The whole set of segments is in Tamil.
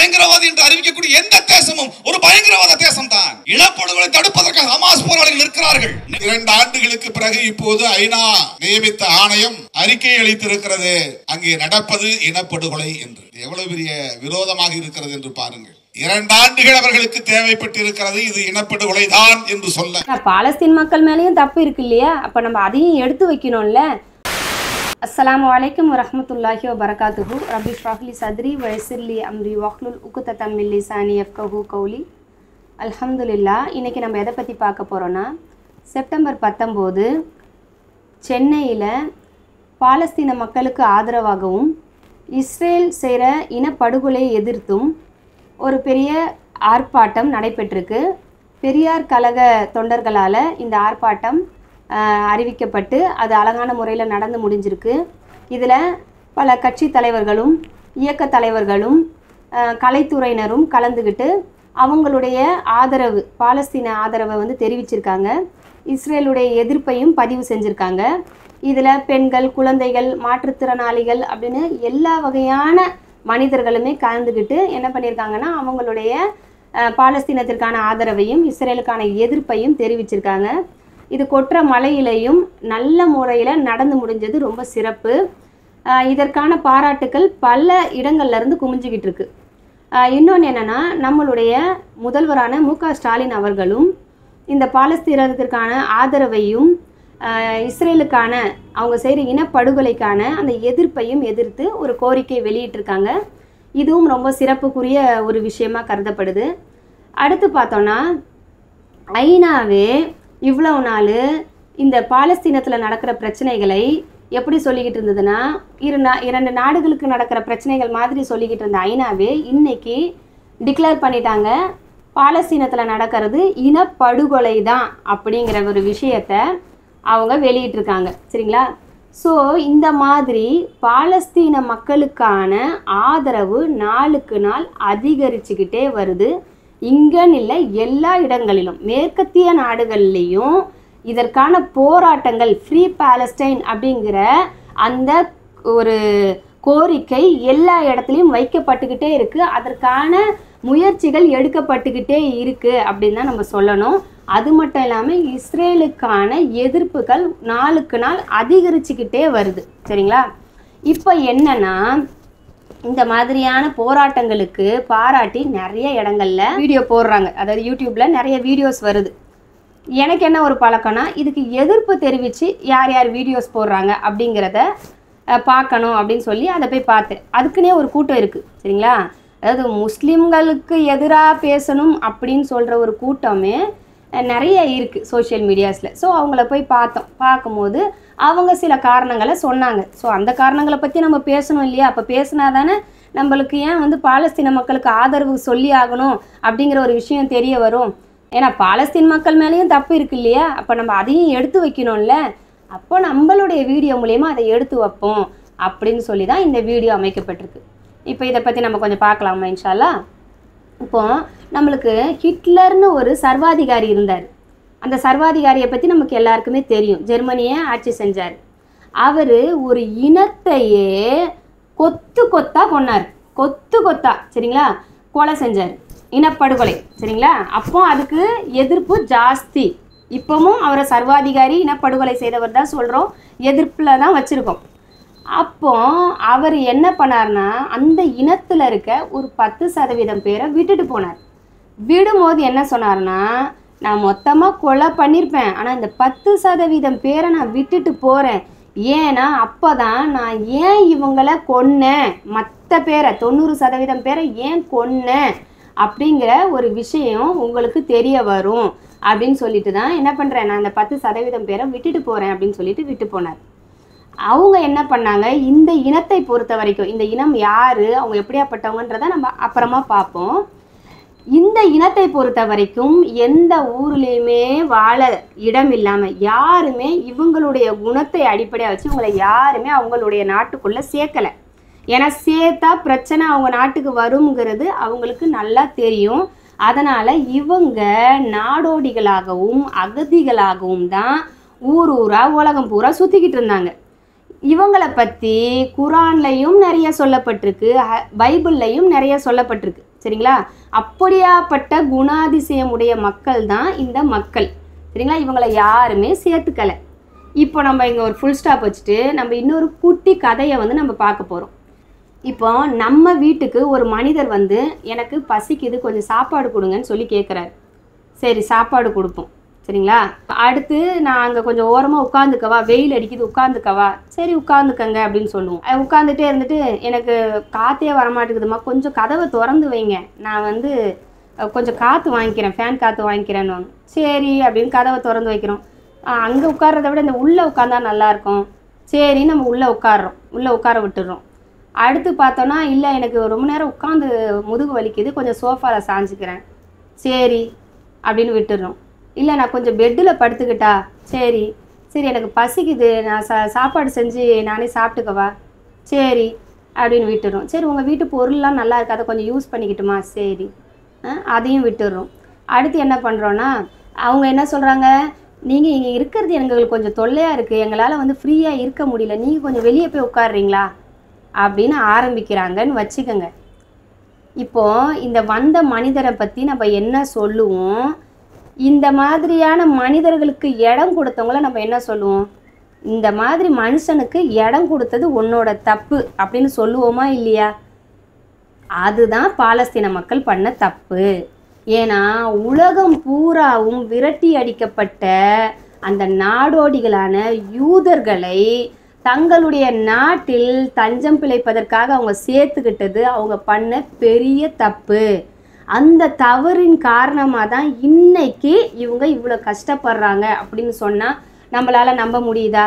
பயங்கரவாதி என்று அறிவிக்கக்கூடிய எந்த தேசமும் ஒரு பயங்கரவாத தேசம் தான். இனப்படுகொலை தடுப்பதற்காக ஹமாஸ் போராளிகள் இருக்கிறார்கள். 2 ஆண்டுகளுக்கு பிறகு இப்போது ஐநா நியமித்த ஆணையம் அறிக்கை அளித்திருக்கிறது. அங்கே நடப்பது இனப்படுகொலை என்று. எவ்வளவு பெரிய விரோதமாக இருக்கிறது என்று பாருங்கள். 2 ஆண்டுகள் அவர்களுக்கு தேவைப்பட்டிருக்கிறது இது இனப்படுகொலை தான் என்று சொல்ல. பாலஸ்தீன் மக்கள் மேலேயும் தப்பு இருக்கு இல்லையா? அப்ப நம்ம அதையும் எடுத்து வைக்கணும்ல. அஸ்ஸலாமு அலைக்கும் வரஹ்மத்துல்லாஹி வபரகாத்துஹு. ரப்பி இஷ்ரஹ் லி சத்ரி வ யஸ்ஸிர் லி அம்ரி வஹ்லுல் உக்ததம் மின் லிசானி யஃப்கஹு கௌலி. அல்ஹம்துலில்லாஹ். இன்னைக்கு நம்ம எதை பற்றி பார்க்க போகிறோன்னா, செப்டம்பர் 19 சென்னையில் பாலஸ்தீன மக்களுக்கு ஆதரவாகவும் இஸ்ரேல் செய்கிற இனப்படுகொலையை எதிர்த்தும் ஒரு பெரிய ஆர்ப்பாட்டம் நடைபெற்றிருக்கு. பெரியார் கழக தொண்டர்களால் இந்த ஆர்ப்பாட்டம் அறிவிக்கப்பட்டு அது அழகான முறையில் நடந்து முடிஞ்சிருக்கு. இதில் பல கட்சி தலைவர்களும் இயக்க தலைவர்களும் கலைத்துறையினரும் கலந்துக்கிட்டு அவங்களுடைய ஆதரவு, பாலஸ்தீன ஆதரவை தெரிவிச்சிருக்காங்க. இஸ்ரேலுடைய எதிர்ப்பையும் பதிவு செஞ்சுருக்காங்க. இதில் பெண்கள், குழந்தைகள், மாற்றுத்திறனாளிகள் அப்படின்னு எல்லா வகையான மனிதர்களுமே கலந்துக்கிட்டு என்ன பண்ணியிருக்காங்கன்னா, அவங்களுடைய பாலஸ்தீனத்திற்கான ஆதரவையும் இஸ்ரேலுக்கான எதிர்ப்பையும் தெரிவிச்சிருக்காங்க. இது கொற்ற மலையிலையும் நல்ல முறையில் நடந்து முடிஞ்சது ரொம்ப சிறப்பு. இதற்கான பாராட்டுக்கள் பல இடங்கள்லேருந்து குமிஞ்சிக்கிட்டு இருக்கு. இன்னொன்று என்னென்னா, நம்மளுடைய முதல்வரான மு.க. ஸ்டாலின் அவர்களும் இந்த பாலஸ்தீனத்திற்கான ஆதரவையும் இஸ்ரேலுக்கான அவங்க செய்கிற இனப்படுகொலைக்கான அந்த எதிர்ப்பையும் எதிர்த்து ஒரு கோரிக்கை வெளியிட்டிருக்காங்க. இதுவும் ரொம்ப சிறப்புக்குரிய ஒரு விஷயமா கருதப்படுது. அடுத்து பார்த்தோன்னா, ஐநாவே இவ்வளவு நாள் இந்த பாலஸ்தீனத்தில் நடக்கிற பிரச்சனைகளை எப்படி சொல்லிக்கிட்டு இருந்ததுன்னா, 2 நாடுகளுக்கு நடக்கிற பிரச்சனைகள் மாதிரி சொல்லிக்கிட்டு இருந்த ஐநாவே இன்னைக்கு டிக்ளேர் பண்ணிட்டாங்க, பாலஸ்தீனத்தில் நடக்கிறது இனப்படுகொலை தான் அப்படிங்கிற ஒரு விஷயத்தை அவங்க வெளியிட்டிருக்காங்க. சரிங்களா? ஸோ இந்த மாதிரி பாலஸ்தீன மக்களுக்கான ஆதரவு நாளுக்கு நாள் அதிகரிச்சுக்கிட்டே வருது. இங்கன்னு இல்லை, எல்லா இடங்களிலும் மேற்கத்திய நாடுகள்லேயும் இதற்கான போராட்டங்கள், ஃப்ரீ பாலஸ்டைன் அப்படிங்கிற அந்த ஒரு கோரிக்கை எல்லா இடத்துலையும் வைக்கப்பட்டுக்கிட்டே இருக்குது. அதற்கான முயற்சிகள் எடுக்கப்பட்டுக்கிட்டே இருக்குது அப்படின்னு தான் நம்ம சொல்லணும். அது மட்டும் இல்லாமல் இஸ்ரேலுக்கான எதிர்ப்புகள் நாளுக்கு நாள் அதிகரிச்சுக்கிட்டே வருது. சரிங்களா? இப்போ என்னன்னா, இந்த மாதிரியான போராட்டங்களுக்கு பாராட்டி நிறைய இடங்கள்ல வீடியோ போடுறாங்க. அதாவது யூடியூப்பில் நிறைய வீடியோஸ் வருது. எனக்கு என்ன ஒரு பழக்கம்னா, இதுக்கு எதிர்ப்பு தெரிவித்து யார் யார் வீடியோஸ் போடுறாங்க அப்படிங்கிறத பார்க்கணும் அப்படின்னு சொல்லி அதை போய் பார்த்தேன். அதுக்குன்னே ஒரு கூட்டம் இருக்குது. சரிங்களா? அதாவது முஸ்லீம்களுக்கு எதிராக பேசணும் அப்படின்னு சொல்கிற ஒரு கூட்டமே நிறைய இருக்குது சோஷியல் மீடியாஸில். ஸோ அவங்கள போய் பார்த்தோம். பார்க்கும்போது அவங்க சில காரணங்களை சொன்னாங்க. ஸோ அந்த காரணங்களை பற்றி நம்ம பேசணும் இல்லையா? அப்போ பேசினா தானே நம்மளுக்கு ஏன் பாலஸ்தீன மக்களுக்கு ஆதரவு சொல்லி ஆகணும் அப்படிங்கிற ஒரு விஷயம் தெரிய வரும். ஏன்னா பாலஸ்தீன் மக்கள் மேலேயும் தப்பு இருக்கு இல்லையா? அப்போ நம்ம அதையும் எடுத்து வைக்கணும்ல. அப்போ நம்மளுடைய வீடியோ மூலயமா அதை எடுத்து வைப்போம் அப்படின்னு சொல்லி தான் இந்த வீடியோ அமைக்கப்பட்டிருக்கு. இப்போ இதை பற்றி நம்ம கொஞ்சம் பார்க்கலாமா இன்ஷா அல்லாஹ்? இப்போ நம்மளுக்கு ஹிட்லர்னு ஒரு சர்வாதிகாரி இருந்தார். அந்த சர்வாதிகாரியை பற்றி நமக்கு எல்லாருக்குமே தெரியும். ஜெர்மனியை ஆட்சி செஞ்சார். அவர் ஒரு இனத்தையே கொத்து கொத்தாக கொன்னார். கொத்து கொத்தா, சரிங்களா, கொலை செஞ்சார். இனப்படுகொலை. சரிங்களா? அப்போ அதுக்கு எதிர்ப்பு ஜாஸ்தி. இப்போவும் அவரை சர்வாதிகாரி, இனப்படுகொலை செய்தவர் தான் சொல்கிறோம், எதிர்ப்பில் தான் வச்சுருக்கோம். அப்போ அவர் என்ன பண்ணார்னா, அந்த இனத்தில் இருக்க ஒரு 10% பேரை விட்டுட்டு போனார். விடும்போது என்ன சொன்னார்னா, நான் மொத்தமாக கொலை பண்ணியிருப்பேன், ஆனால் இந்த 10% பேரை நான் விட்டுட்டு போகிறேன். ஏன்னா அப்போ தான் நான் ஏன் இவங்களை கொன்னேன், மற்ற பேரை 90% பேரை ஏன் கொன்னேன் அப்படிங்கிற ஒரு விஷயம் உங்களுக்கு தெரிய வரும் அப்படின்னு சொல்லிட்டு தான் என்ன பண்ணுறேன், நான் அந்த 10% பேரை விட்டுட்டு போகிறேன் அப்படின்னு சொல்லிட்டு விட்டு போனார். அவங்க என்ன பண்ணாங்க, இந்த இனத்தை பொறுத்த வரைக்கும், இந்த இனம் யார், அவங்க எப்படியாப்பட்டவங்கன்றதை நம்ம அப்புறமா பார்ப்போம். இந்த இனத்தை பொறுத்த வரைக்கும் எந்த ஊர்லேயுமே வாழ இடம் இல்லாமல் யாருமே இவங்களுடைய குணத்தை அடிப்படையாக வச்சு இவங்களை யாருமே அவங்களுடைய நாட்டுக்குள்ளே சேர்க்கலை. ஏன்னா சேர்த்தா பிரச்சனை அவங்க நாட்டுக்கு வருங்கிறது அவங்களுக்கு நல்லா தெரியும். அதனால் இவங்க நாடோடிகளாகவும் அகதிகளாகவும் தான் ஊர் ஊராக உலகம் பூரா சுற்றிக்கிட்டு இருந்தாங்க. இவங்களை பற்றி குரான்லையும் நிறைய சொல்லப்பட்டிருக்கு, பைபிள்லையும் நிறைய சொல்லப்பட்டிருக்கு. சரிங்களா? அப்படியாப்பட்ட குணாதிசயம் உடைய மக்கள் தான் இந்த மக்கள், சரிங்களா? இவங்களை யாருமே சேர்த்துக்கலை. இப்போ நம்ம இங்கே ஒரு ஃபுல் ஸ்டாப் வச்சுட்டு நம்ம இன்னொரு குட்டி கதையை வந்து நம்ம பார்க்க போகிறோம். இப்போ நம்ம வீட்டுக்கு ஒரு மனிதர் வந்து எனக்கு பசிக்குது, கொஞ்சம் சாப்பாடு கொடுங்கன்னு சொல்லி கேட்குறாரு. சரி, சாப்பாடு கொடுப்போம், சரிங்களா? அடுத்து நான் அங்கே கொஞ்சம் ஓரமாக உட்காந்துக்கவா, வெயில் அடிக்குது உட்காந்துக்கவா, சரி உட்காந்துக்கங்க அப்படின்னு சொல்லுவோம். உட்காந்துட்டே இருந்துட்டு எனக்கு காற்றே வரமாட்டேங்குதுமா, கொஞ்சம் கதவை திறந்து வைங்க, நான் வந்து கொஞ்சம் காற்று வாங்கிக்கிறேன், ஃபேன் காற்று வாங்கிக்கிறேன்னு. சரி அப்படின்னு கதவை திறந்து வைக்கிறோம். அங்கே உட்கார்றத விட இந்த உள்ளே உட்காந்தா நல்லாயிருக்கும், சரி நம்ம உள்ளே உட்காடுறோம், உள்ளே உட்கார விட்டுடுறோம். அடுத்து பார்த்தோன்னா இல்லை எனக்கு ரொம்ப நேரம் உட்காந்து முதுகு வலிக்குது, கொஞ்சம் சோஃபாவில் சாஞ்சிக்கிறேன், சரி அப்படின்னு விட்டுடுறோம். இல்லை நான் கொஞ்சம் பெட்டில் படுத்துக்கிட்டா, சரி சரி எனக்கு பசிக்குது, நான் சாப்பாடு செஞ்சு நானே சாப்பிட்டுக்கவா, சரி அப்படின்னு விட்டுடுறோம். சரி உங்கள் வீட்டு பொருள்லாம் நல்லா இருக்குது, அதை கொஞ்சம் யூஸ் பண்ணிக்கிட்டுமா, சரி அதையும் விட்டுடுறோம். அடுத்து என்ன பண்ணுறோன்னா அவங்க என்ன சொல்கிறாங்க, நீங்கள் இங்கே இருக்கிறது எங்களுக்கு கொஞ்சம் தொல்லையாக இருக்குது, எங்களால் வந்து ஃப்ரீயாக இருக்க முடியல, நீங்கள் கொஞ்சம் வெளியே போய் உட்காடுறீங்களா அப்படின்னு ஆரம்பிக்கிறாங்கன்னு வச்சுக்கோங்க. இப்போது இந்த வந்த மனிதரை பற்றி நம்ம என்ன சொல்லுவோம், இந்த மாதிரியான மனிதர்களுக்கு இடம் கொடுத்தவங்கள நம்ம என்ன சொல்லுவோம், இந்த மாதிரி மனுஷனுக்கு இடம் கொடுத்தது உன்னோட தப்பு அப்படின்னு சொல்லுவோமா இல்லையா? அதுதான் பாலஸ்தீன மக்கள் பண்ண தப்பு. ஏன்னா உலகம் பூராவும் விரட்டி அடிக்கப்பட்ட அந்த நாடோடிகளான யூதர்களை தங்களுடைய நாட்டில் தஞ்சம் பிழைப்பதற்காக அவங்க சேர்த்துக்கிட்டது அவங்க பண்ண பெரிய தப்பு. அந்த தவறின் காரணமாக தான் இன்னைக்கு இவங்க இவ்வளோ கஷ்டப்படுறாங்க அப்படின்னு சொன்னால் நம்மளால் நம்ப முடியுதா?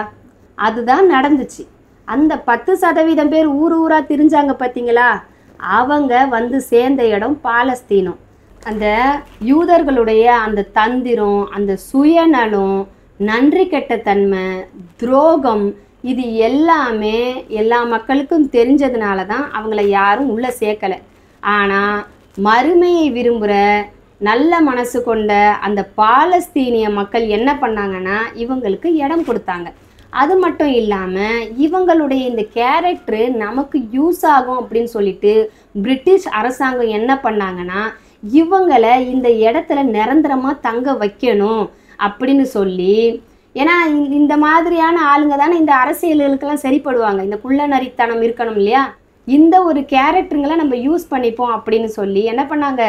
அதுதான் நடந்துச்சு. அந்த 10% பேர் ஊராக திரிஞ்சாங்க பார்த்தீங்களா, அவங்க வந்து சேர்ந்த இடம் பாலஸ்தீனம். அந்த யூதர்களுடைய அந்த தந்திரம், அந்த சுயநலம், நன்றி கெட்ட தன்மை, துரோகம், இது எல்லாமே எல்லா மக்களுக்கும் தெரிஞ்சதுனால தான் அவங்கள யாரும் உள்ளே சேர்க்கலை. ஆனால் மறுமையை விரும்புகிற நல்ல மனசு கொண்ட அந்த பாலஸ்தீனிய மக்கள் என்ன பண்ணாங்கன்னா இவங்களுக்கு இடம் கொடுத்தாங்க. அது மட்டும் இல்லாமல் இவங்களுடைய இந்த கேரக்டரு நமக்கு யூஸ் ஆகும் அப்படின்னு சொல்லிட்டு பிரிட்டிஷ் அரசாங்கம் என்ன பண்ணாங்கன்னா இவங்களை இந்த இடத்துல நிரந்தரமாக தங்க வைக்கணும் அப்படின்னு சொல்லி, ஏன்னா இந்த மாதிரியான ஆளுங்க தானே இந்த அரசியல்களுக்கெல்லாம் சரிப்படுவாங்க, இந்த குள்ளநரித்தனம் இருக்கணும் இல்லையா, இந்த ஒரு கேரக்டருங்களை நம்ம யூஸ் பண்ணிப்போம் அப்படின்னு சொல்லி என்ன பண்ணாங்க,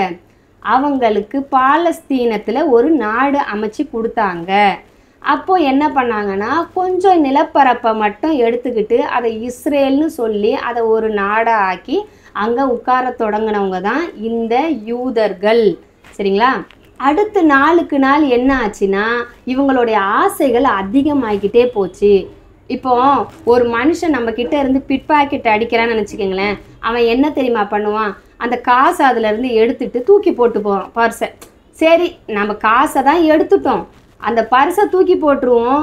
அவங்களுக்கு பாலஸ்தீனத்தில் ஒரு நாடு அமைச்சு கொடுத்தாங்க. அப்போது என்ன பண்ணாங்கன்னா கொஞ்சம் நிலப்பரப்பை மட்டும் எடுத்துக்கிட்டு அதை இஸ்ரேல்னு சொல்லி அதை ஒரு நாடாக ஆக்கி அங்கே உட்கார தொடங்கினவங்க தான் இந்த யூதர்கள், சரிங்களா? அடுத்து நாளுக்கு நாள் என்ன ஆச்சுன்னா இவங்களுடைய ஆசைகள் அதிகமாகிக்கிட்டே போச்சு. இப்போ ஒரு மனுஷன் நம்ம கிட்ட இருந்து பிட் பாக்கெட் அடிக்கிறான்னு நினச்சிக்கோங்களேன், அவன் என்ன தெரியுமா பண்ணுவான், அந்த காசை அதுலேருந்து எடுத்துட்டு தூக்கி போட்டு போவான் பர்ஸை. சரி நம்ம காசை தான் எடுத்துட்டோம், அந்த பர்ஸை தூக்கி போட்டுருவோம்,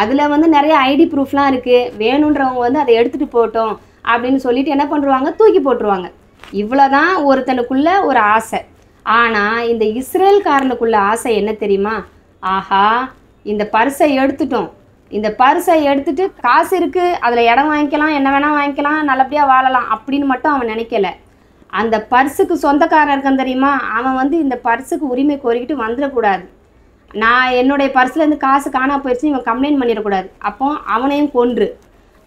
அதில் வந்து நிறைய ஐடி ப்ரூஃப்லாம் இருக்குது, வேணுன்றவங்க வந்து அதை எடுத்துகிட்டு போட்டோம் அப்படின்னு சொல்லிட்டு என்ன பண்ணுவாங்க, தூக்கி போட்டுருவாங்க. இவ்வளோதான் ஒருத்தனுக்குள்ள ஒரு ஆசை. ஆனால் இந்த இஸ்ரேல்காரனுக்குள்ள ஆசை என்ன தெரியுமா, ஆஹா இந்த பர்ஸை எடுத்துட்டோம், இந்த பர்ஸை எடுத்துட்டு காசு இருக்குது, அதில் இடம் வாங்கிக்கலாம், என்ன வேணால் வாங்கிக்கலாம், நல்லபடியாக வாழலாம் அப்படின்னு மட்டும் அவன் நினைக்கல. அந்த பர்ஸுக்கு சொந்தக்காரன் இருக்கான் தெரியுமா, அவன் வந்து இந்த பர்ஸுக்கு உரிமை கோரிக்கிட்டு வந்துடக்கூடாது, நான் என்னுடைய பர்ஸ்லேருந்து காசு காணா போயிடுச்சு இவன் கம்ப்ளைண்ட் பண்ணிடக்கூடாது, அப்போ அவனையும் கொன்று.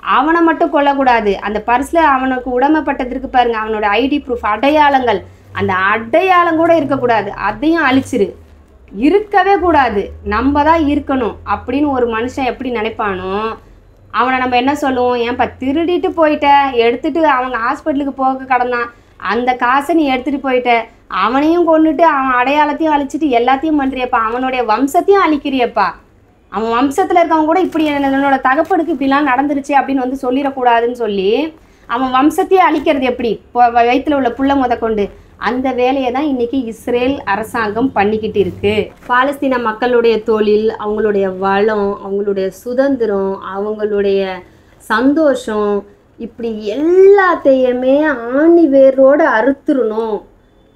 அவனை மட்டும் கொல்லக்கூடாது, அந்த பர்ஸில் அவனுக்கு உடமைப்பட்டதற்கு பாருங்க அவனோட ஐடி ப்ரூஃப் அடையாளங்கள், அந்த அடையாளம் கூட இருக்கக்கூடாது, அதையும் அழிச்சிரு, இருக்கவே கூடாது, நம்ம தான் இருக்கணும் அப்படின்னு ஒரு மனுஷன் எப்படி நினைப்பானோ அவனை நம்ம என்ன சொல்லுவோம், ஏன்பா திருடிட்டு போயிட்ட, எடுத்துட்டு அவங்க ஹாஸ்பிட்டலுக்கு போக கடந்தான், அந்த காசை நீ எடுத்துகிட்டு போயிட்ட, அவனையும் கொண்டுட்டு அவன் அடையாளத்தையும் அழிச்சிட்டு எல்லாத்தையும் பண்ணுறியப்பா, அவனுடைய வம்சத்தையும் அழிக்கிறியப்பா, அவன் வம்சத்தில் இருக்கவங்க கூட இப்படி என்னோட தகப்பனுக்கு இப்படிலாம் நடந்துருச்சு அப்படின்னு வந்து சொல்லிடக்கூடாதுன்னு சொல்லி அவன் வம்சத்தையே அழிக்கிறது எப்படி, வயிற்றில் உள்ள புள்ள முத கொண்டு, அந்த வேலையை தான் இன்றைக்கி இஸ்ரேல் அரசாங்கம் பண்ணிக்கிட்டு இருக்கு. பாலஸ்தீன மக்களுடைய தொழில், அவங்களுடைய வளம், அவங்களுடைய சுதந்திரம், அவங்களுடைய சந்தோஷம், இப்படி எல்லாத்தையுமே ஆணி வேரோடு அறுத்துடணும்.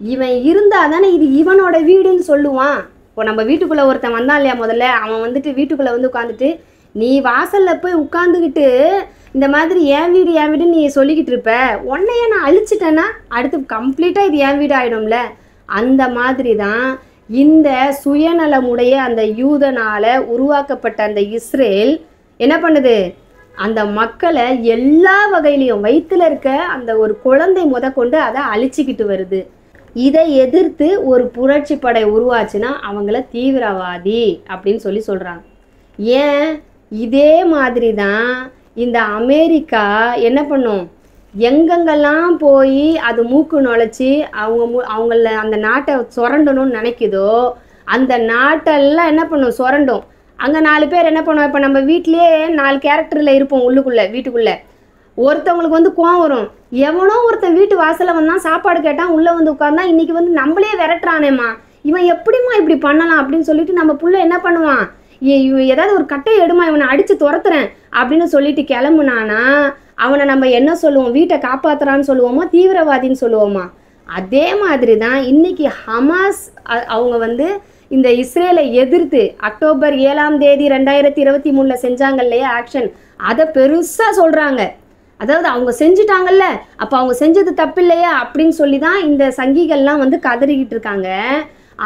இவன் இருந்தால் தானே இது இவனோட வீடுன்னு சொல்லுவான். இப்போ நம்ம வீட்டுக்குள்ளே ஒருத்தன் வந்தான் இல்லையா, முதல்ல அவன் வந்துட்டு வீட்டுக்குள்ளே வந்து உட்காந்துட்டு நீ வாசலில் போய் உட்காந்துக்கிட்டு இந்த மாதிரி என் வீடு நீ சொல்லிக்கிட்டு இருப்ப, உன்னையே நான் அழிச்சிட்டேன்னா அடுத்து கம்ப்ளீட்டாக இது என் வீடு ஆகிடும்ல. அந்த மாதிரி தான் இந்த சுயநலமுடைய அந்த யூதனால் உருவாக்கப்பட்ட அந்த இஸ்ரேல் என்ன பண்ணுது, அந்த மக்களை எல்லா வகையிலையும் வயிற்றில் இருக்க அந்த ஒரு குழந்தை கொண்டு அதை அழிச்சிக்கிட்டு வருது. இதை எதிர்த்து ஒரு புரட்சி படை உருவாச்சுன்னா அவங்கள தீவிரவாதி அப்படின்னு சொல்கிறாங்க. ஏன் இதே மாதிரி தான் இந்த அமெரிக்கா என்ன பண்ணும், எங்கெங்கெல்லாம் போய் அது மூக்கு நுழைச்சி அவங்கள அந்த நாட்டை சுரண்டணும்னு நினைக்குதோ அந்த நாட்டெல்லாம் என்ன பண்ணும், சுரண்டும். அங்கே 4 பேர் என்ன பண்ணுவோம், இப்போ நம்ம வீட்லேயே 4 கேரக்டரில் இருப்போம் வீட்டுக்குள்ளே. ஒருத்தவங்களுக்கு கோவம் வரும், எவனோ ஒருத்தன் வீட்டு வாசலில் வந்தான் சாப்பாடு கேட்டான் உள்ளே உட்கார்ந்தா இன்றைக்கி நம்மளே விரட்டுறானேம்மா, இவன் எப்படிம்மா இப்படி பண்ணலாம் அப்படின்னு சொல்லிட்டு நம்ம புள்ள என்ன பண்ணுவான், ஏதாவது ஒரு கட்டையை எடுமா இவனை அடித்து துரத்துறேன் அப்படின்னு சொல்லிட்டு கிளம்புனானா அவனை நம்ம என்ன சொல்லுவோம், வீட்டை காப்பாற்றுறான்னு சொல்லுவோமா, தீவிரவாதின்னு சொல்லுவோமா? அதே மாதிரி தான் இன்றைக்கி ஹமாஸ் அவங்க இந்த இஸ்ரேலை எதிர்த்து அக்டோபர் 7ஆம் தேதி 2023 செஞ்சாங்க இல்லையா ஆக்ஷன், அதை பெருசாக சொல்கிறாங்க. அதாவது அவங்க செஞ்சுட்டாங்கல்ல, அப்போ அவங்க செஞ்சது தப்பு இல்லையா அப்படின்னு சொல்லி தான் இந்த சங்கிகள்லாம் கதறிக்கிட்டு இருக்காங்க.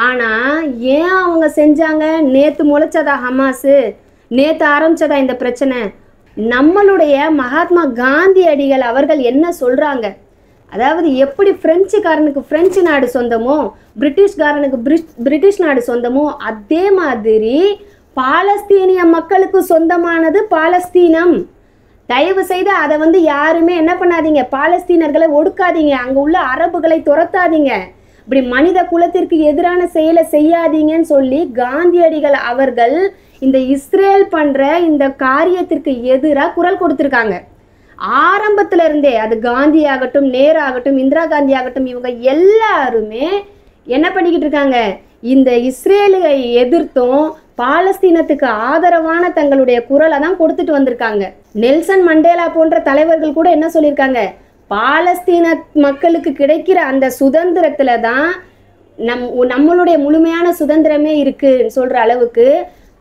ஆனால் ஏன் அவங்க செஞ்சாங்க, நேற்று முளைச்சதா ஹமாஸு, நேற்று ஆரம்பிச்சதா இந்த பிரச்சனை? நம்மளுடைய மகாத்மா காந்தியடிகள் அவர்கள் என்ன சொல்கிறாங்க, அதாவது எப்படி பிரெஞ்சுக்காரனுக்கு பிரெஞ்சு நாடு சொந்தமோ பிரிட்டிஷ்காரனுக்கு பிரிட்டிஷ் நாடு சொந்தமோ அதே மாதிரி பாலஸ்தீனிய மக்களுக்கு சொந்தமானது பாலஸ்தீனம். தயவு செய்து அதை யாருமே என்ன பண்ணாதீங்க, பாலஸ்தீனர்களை ஒடுக்காதீங்க, அங்கே உள்ள அரபுகளை துரத்தாதீங்க, இப்படி மனித குலத்திற்கு எதிரான செயலை செய்யாதீங்கன்னு சொல்லி காந்தியடிகள் அவர்கள் இந்த இஸ்ரேல் பண்ணுற இந்த காரியத்திற்கு எதிராக குரல் கொடுத்துருக்காங்க. ஆரம்பத்தில் இருந்தே அது காந்தி ஆகட்டும், நேரு ஆகட்டும், இந்திரா காந்தி ஆகட்டும், இவங்க எல்லாருமே என்ன பண்ணிக்கிட்டு இருக்காங்க, இந்த இஸ்ரேலை எதிர்த்தும் பாலஸ்தீனத்துக்கு ஆதரவான தங்களுடைய குரலை தான் கொடுத்துட்டு வந்திருக்காங்க. நெல்சன் மண்டேலா போன்ற தலைவர்கள் கூட என்ன சொல்லியிருக்காங்க, பாலஸ்தீன மக்களுக்கு கிடைக்கிற அந்த சுதந்திரத்துல தான் நம்மளுடைய முழுமையான சுதந்திரமே இருக்குன்னு சொல்ற அளவுக்கு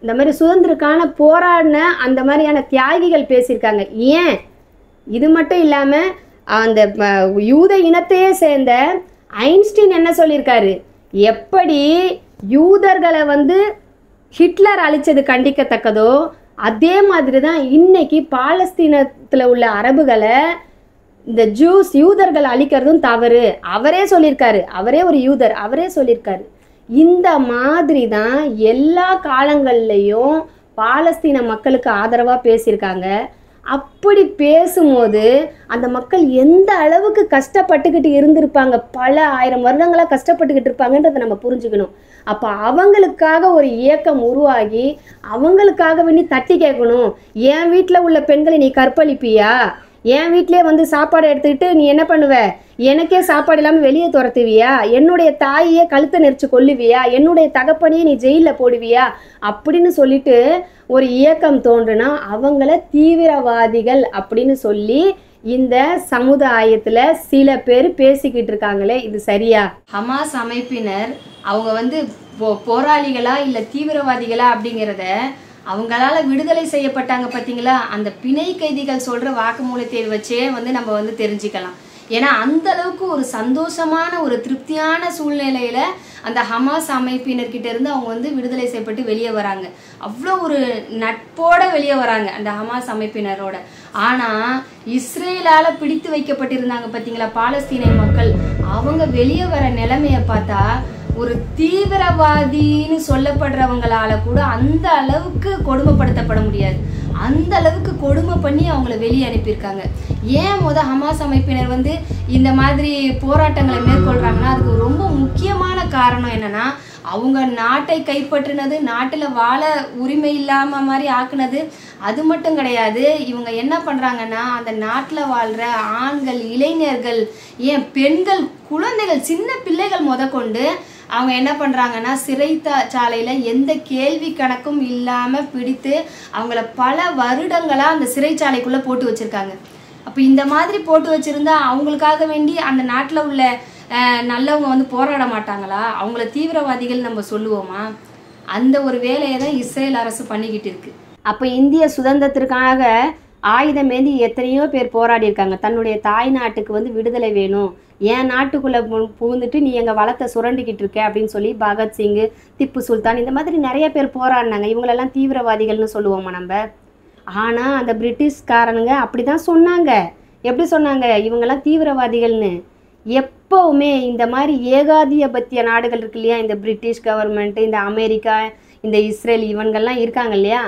இந்த மாதிரி சுதந்திரக்கான போராடின அந்த மாதிரியான தியாகிகள் பேசியிருக்காங்க. ஏன் இது மட்டும் இல்லாமல் அந்த யூத இனத்தையே சேர்ந்த ஐன்ஸ்டீன் என்ன சொல்லியிருக்காரு, எப்படி யூதர்களை ஹிட்லர் அழிச்சது கண்டிக்கத்தக்கதோ அதே மாதிரி தான் இன்னைக்கு பாலஸ்தீனத்தில் உள்ள அரபுகளை இந்த யூதர்கள் அழிக்கிறதும் தவறு. அவரே சொல்லியிருக்காரு, அவரே ஒரு யூதர், அவரே சொல்லியிருக்காரு. இந்த மாதிரி தான் எல்லா காலங்கள்லையும் பாலஸ்தீன மக்களுக்கு ஆதரவாக பேசியிருக்காங்க. அப்படி பேசும்போது அந்த மக்கள் எந்த அளவுக்கு கஷ்டப்பட்டுக்கிட்டு இருந்திருப்பாங்க, பல 1000 வருடங்களாக கஷ்டப்பட்டுக்கிட்டு இருப்பாங்கன்றதை நம்ம புரிஞ்சுக்கணும். அப்போ அவங்களுக்காக ஒரு இயக்கம் உருவாகி அவங்களுக்காக வேண்டி தட்டி கேட்கணும். என் வீட்டில் உள்ள பெண்களை நீ கற்பழிப்பியா, என் வீட்டிலே சாப்பாடு எடுத்துக்கிட்டு நீ என்ன பண்ணுவ, எனக்கே சாப்பாடு இல்லாமல் வெளியே துரத்துவியா, என்னுடைய தாயே கழுத்தை நெரிச்சு கொல்லுவியா, என்னுடைய தகப்பனையே நீ ஜெயிலில் போடுவியா அப்படின்னு சொல்லிட்டு ஒரு இயக்கம் தோன்றுனா அவங்கள தீவிரவாதிகள் அப்படின்னு சொல்லி இந்த சமுதாயத்தில் சில பேர் பேசிக்கிட்டு இருக்காங்களே, இது சரியா? ஹமாஸ் அமைப்பினர் அவங்க போராளிகளா இல்லை தீவிரவாதிகளா அப்படிங்கிறத அவங்களால விடுதலை செய்யப்பட்டாங்க பார்த்தீங்களா, அந்த பிணை கைதிகள் சொல்கிற வாக்குமூலத்தை வச்சே நம்ம தெரிஞ்சுக்கலாம். ஏன்னா அந்த அளவுக்கு ஒரு சந்தோஷமான ஒரு திருப்தியான சூழ்நிலையில் அந்த ஹமாஸ் அமைப்பினர்கிட்ட இருந்து அவங்க விடுதலை செய்யப்பட்டு வெளியே வராங்க. அவ்வளோ ஒரு நட்போட வெளியே வராங்க அந்த ஹமாஸ் அமைப்பினரோட. ஆனால் இஸ்ரேலால் பிடித்து வைக்கப்பட்டிருந்தாங்க பார்த்தீங்களா பாலஸ்தீன மக்கள், அவங்க வெளியே வர நிலைமையை பார்த்தா ஒரு தீவிரவாதின்னு சொல்லப்படுறவங்களால கூட அந்த அளவுக்கு கொடுமைப்படுத்தப்பட முடியாது. அந்த அளவுக்கு கொடுமை பண்ணி அவங்கள வெளியே அனுப்பியிருக்காங்க. ஏன் ஹமாஸ் அமைப்பினர் இந்த மாதிரி போராட்டங்களை மேற்கொள்றாங்கன்னா அதுக்கு ரொம்ப முக்கியமான காரணம் என்னன்னா, அவங்க நாட்டை கைப்பற்றினது, நாட்டில் வாழ உரிமை இல்லாம மாதிரி ஆக்குனது அது மட்டும் கிடையாது. இவங்க என்ன பண்றாங்கன்னா அந்த நாட்டில் வாழ்ற ஆண்கள், இளைஞர்கள், ஏன் பெண்கள், குழந்தைகள், சின்ன பிள்ளைகள் முதற்கொண்டு அவங்க என்ன பண்ணுறாங்கன்னா சிறைச்சாலையில் எந்த கேள்வி கணக்கும் இல்லாமல் பிடித்து அவங்கள பல வருடங்களாக அந்த சிறைச்சாலைக்குள்ளே போட்டு வச்சுருக்காங்க. அப்போ இந்த மாதிரி போட்டு வச்சுருந்தா அவங்களுக்காக வேண்டி அந்த நாட்டில் உள்ள நல்லவங்க போராட மாட்டாங்களா? அவங்கள தீவிரவாதிகள் நம்ம சொல்லுவோமா? அந்த ஒரு வேலையை தான் இஸ்ரேல் அரசு பண்ணிக்கிட்டு இருக்கு. அப்போ இந்திய சுதந்திரத்திற்காக ஆயுதமேந்தி எத்தனையோ பேர் போராடி இருக்காங்க. தன்னுடைய தாய் நாட்டுக்கு வந்து விடுதலை வேணும், என் நாட்டுக்குள்ளே புகுந்துட்டு நீ எங்கள் வளத்தை சுரண்டிக்கிட்டு இருக்க அப்படின்னு சொல்லி பகத்சிங்கு, திப்பு சுல்தான் இந்த மாதிரி நிறைய பேர் போராடினாங்க. இவங்களெல்லாம் தீவிரவாதிகள்னு சொல்லுவோமா நம்ம? ஆனால் அந்த பிரிட்டிஷ்காரனுங்க அப்படி தான் சொன்னாங்க. எப்படி சொன்னாங்க? இவங்கெல்லாம் தீவிரவாதிகள்னு. எப்போவுமே இந்த மாதிரி ஏகாதிபத்திய நாடுகள் இருக்கு இல்லையா, இந்த பிரிட்டிஷ் கவர்மெண்ட்டு, இந்த அமெரிக்கா, இந்த இஸ்ரேல், இவங்கெல்லாம் இருக்காங்க இல்லையா,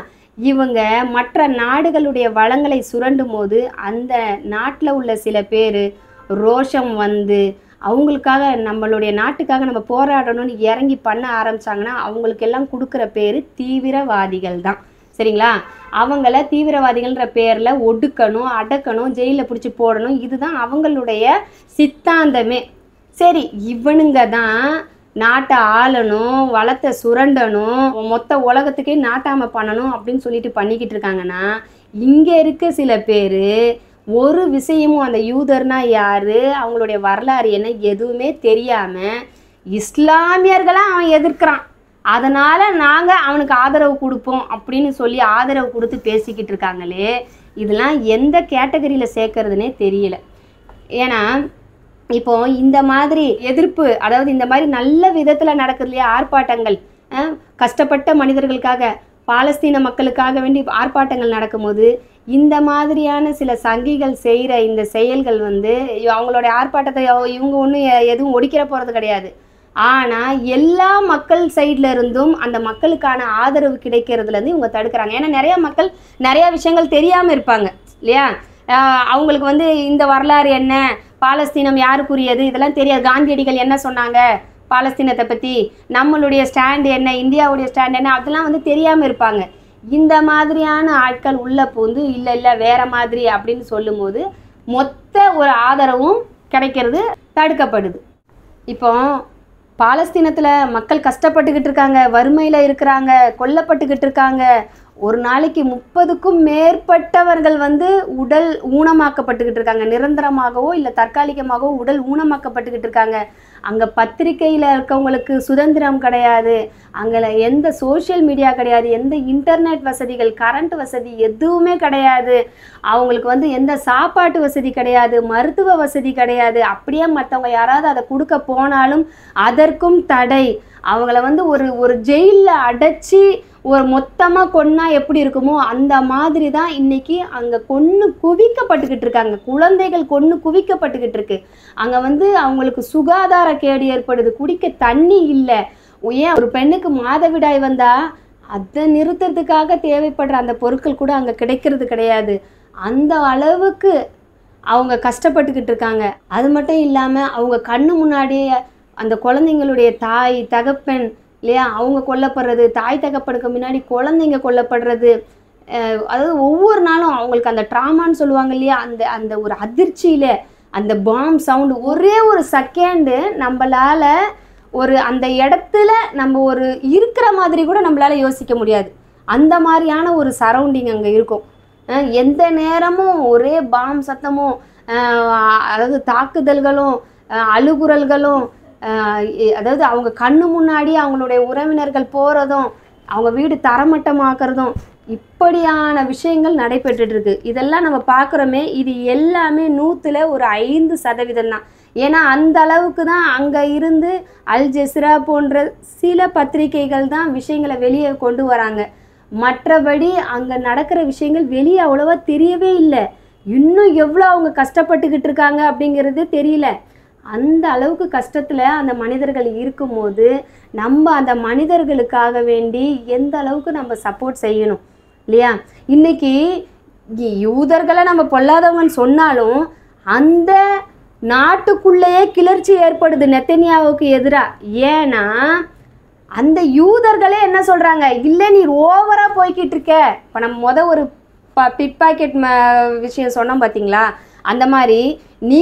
இவங்க மற்ற நாடுகளுடைய வளங்களை சுரண்டும் போது அந்த நாட்டில் உள்ள சில பேர் ரோஷம் வந்து அவங்களுக்காக, நம்மளுடைய நாட்டுக்காக நம்ம போராடணும்னு இறங்கி பண்ண ஆரம்பித்தாங்கன்னா அவங்களுக்கெல்லாம் கொடுக்குற பேர் தீவிரவாதிகள் தான். சரிங்களா? அவங்கள தீவிரவாதிகள்ன்ற பேரில் ஒடுக்கணும், அடக்கணும், ஜெயிலில் பிடிச்சி போடணும். இதுதான் அவங்களுடைய சித்தாந்தமே. சரி, இவனுங்க தான் நாட்டை ஆளணும், வளத்தை சுரண்டணும், மொத்த உலகத்துக்கே நாட்டாமை பண்ணணும் அப்படின்னு சொல்லிட்டு பண்ணிக்கிட்டு இருக்காங்கன்னா, இங்கே இருக்க சில பேர் ஒரு விஷயமும் அந்த யூதர்னா யார், அவங்களுடைய வரலாறு என்ன எதுவுமே தெரியாமல் இஸ்லாமியர்களாக அவன் எதிர்க்கிறான். அதனால் நாங்கள் அவனுக்கு ஆதரவு கொடுப்போம் அப்படின்னு சொல்லி ஆதரவு கொடுத்து பேசிக்கிட்டு இருக்காங்களே, இதெல்லாம் எந்த கேட்டகரியில் சேர்க்கறதுனே தெரியல. ஏன்னா இப்போ இந்த மாதிரி எதிர்ப்பு, அதாவது இந்த மாதிரி நல்ல விதத்தில் நடக்குது இல்லையா ஆர்ப்பாட்டங்கள், கஷ்டப்பட்ட மனிதர்களுக்காக, பாலஸ்தீன மக்களுக்காக வேண்டி ஆர்ப்பாட்டங்கள் நடக்கும்போது இந்த மாதிரியான சில சங்கிகள் செய்கிற இந்த செயல்கள் வந்து அவங்களுடைய ஆர்ப்பாட்டத்தை இவங்க ஒன்றும் எதுவும் ஒடிக்கிற போகிறது கிடையாது. ஆனால் எல்லா மக்கள் சைடில் இருந்தும் அந்த மக்களுக்கான ஆதரவு கிடைக்கிறதுலேருந்து இவங்க தடுக்கிறாங்க. ஏன்னா நிறையா மக்கள் நிறையா விஷயங்கள் தெரியாமல் இருப்பாங்க இல்லையா. அவங்களுக்கு வந்து இந்த வரலாறு என்ன, பாலஸ்தீனம் யாருக்குரியது, இதெல்லாம் தெரியாது. காந்தியடிகள் என்ன சொன்னாங்க பாலஸ்தீனத்தை பற்றி, நம்மளுடைய ஸ்டாண்டு என்ன, இந்தியாவுடைய ஸ்டாண்ட் என்ன, அதெல்லாம் வந்து தெரியாமல் இருப்பாங்க. இந்த மாதிரியான ஆட்கள் உள்ளே பூந்து இல்லை இல்லை வேறு மாதிரி அப்படின்னு சொல்லும்போது மொத்த ஒரு ஆதரவும் கிடைக்கிறது தடுக்கப்படுது. இப்போ பாலஸ்தீனத்தில் மக்கள் கஷ்டப்பட்டுக்கிட்டு இருக்காங்க, வறுமையில் இருக்கிறாங்க, கொல்லப்பட்டுக்கிட்டு இருக்காங்க. ஒரு நாளைக்கு 30க்கும் மேற்பட்டவர்கள் வந்து உடல் ஊனமாக்கப்பட்டுக்கிட்டு இருக்காங்க. நிரந்தரமாகவோ இல்லை தற்காலிகமாகவோ உடல் ஊனமாக்கப்பட்டுக்கிட்டு இருக்காங்க. அங்கே பத்திரிக்கையில் இருக்கவங்களுக்கு சுதந்திரம் கிடையாது, அங்கே எந்த சோஷியல் மீடியா கிடையாது, எந்த இன்டர்நெட் வசதிகள், கரண்ட் வசதி எதுவுமே கிடையாது. அவங்களுக்கு வந்து எந்த சாப்பாட்டு வசதி கிடையாது, மருத்துவ வசதி கிடையாது. அப்படியே மற்றவங்க யாராவது அதை கொடுக்க போனாலும் அதற்கும் தடை. அவங்கள வந்து ஒரு ஜெயிலில் அடைச்சி ஒரு மொத்தமாக கொன்னா எப்படி இருக்குமோ அந்த மாதிரி தான் இன்றைக்கி அங்கே கொன்று குவிக்கப்பட்டுக்கிட்டு இருக்காங்க. குழந்தைகள் கொன்று குவிக்கப்பட்டுக்கிட்டு இருக்கு. அங்கே வந்து அவங்களுக்கு சுகாதார கேடு ஏற்படுது, குடிக்க தண்ணி இல்லை. ஏன் ஒரு பெண்ணுக்கு மாதவிடாய் வந்தால் அதை நிறுத்துறதுக்காக தேவைப்படுற அந்த பொருட்கள் கூட அங்கே கிடைக்கிறது கிடையாது. அந்த அளவுக்கு அவங்க கஷ்டப்பட்டுக்கிட்டு இருக்காங்க. அது மட்டும் இல்லாமல் அவங்க கண்ணு முன்னாடியே அந்த குழந்தைங்களுடைய தாய் தகப்பன் இல்லையா அவங்க கொல்லப்படுறது, தாய் தகப்பனுக்கு முன்னாடி குழந்தைங்க கொல்லப்படுறது, அதாவது ஒவ்வொரு நாளும் அவங்களுக்கு அந்த ட்ராமான்னு சொல்லுவாங்க இல்லையா, அந்த ஒரு அதிர்ச்சியில் அந்த பாம் சவுண்டு ஒரே ஒரு செகண்டு நம்மளால் ஒரு அந்த இடத்துல நம்ம ஒரு இருக்கிற மாதிரி கூட நம்மளால் யோசிக்க முடியாது. அந்த மாதிரியான ஒரு சரௌண்டிங் அங்கே இருக்கும். எந்த நேரமும் ஒரே பாம் சத்தமும், அதாவது தாக்குதல்களும், அழுகுறல்களும், அதாவது அவங்க கண்ணு முன்னாடி அவங்களுடைய உறவினர்கள் போகிறதும், அவங்க வீடு தரமட்டமாக்குறதும், இப்படியான விஷயங்கள் நடைபெற்றுட்டு இருக்கு. இதெல்லாம் நம்ம பார்க்குறோமே, இது எல்லாமே 100ல் ஒரு 5% தான். ஏன்னா அந்த அளவுக்கு தான் அங்கே இருந்து அல் ஜெசிரா போன்ற சில பத்திரிகைகள் தான் விஷயங்களை வெளியே கொண்டு வராங்க. மற்றபடி அங்கே நடக்கிற விஷயங்கள் வெளியே அவ்வளோவா தெரியவே இல்லை. இன்னும் எவ்வளோ அவங்க கஷ்டப்பட்டுக்கிட்டு இருக்காங்க அப்படிங்கிறது தெரியல. அந்த அளவுக்கு கஷ்டத்தில் அந்த மனிதர்கள் இருக்கும்போது நம்ம அந்த மனிதர்களுக்காக வேண்டி எந்த அளவுக்கு நம்ம சப்போர்ட் செய்யணும் இல்லையா. இன்றைக்கி யூதர்களை நம்ம பொல்லாதவங்கன்னு சொன்னாலும் அந்த நாட்டுக்குள்ளேயே கிளர்ச்சி ஏற்படுது நெத்தன்யாவுக்கு எதிராக. ஏன்னா அந்த யூதர்களே என்ன சொல்கிறாங்க, இல்லை நீ ஓவராக போய்கிட்டு இருக்க. இப்போ நம்ம ஒரு பிட் பாக்கெட் விஷயம் சொன்னோம் பார்த்தீங்களா, அந்த மாதிரி நீ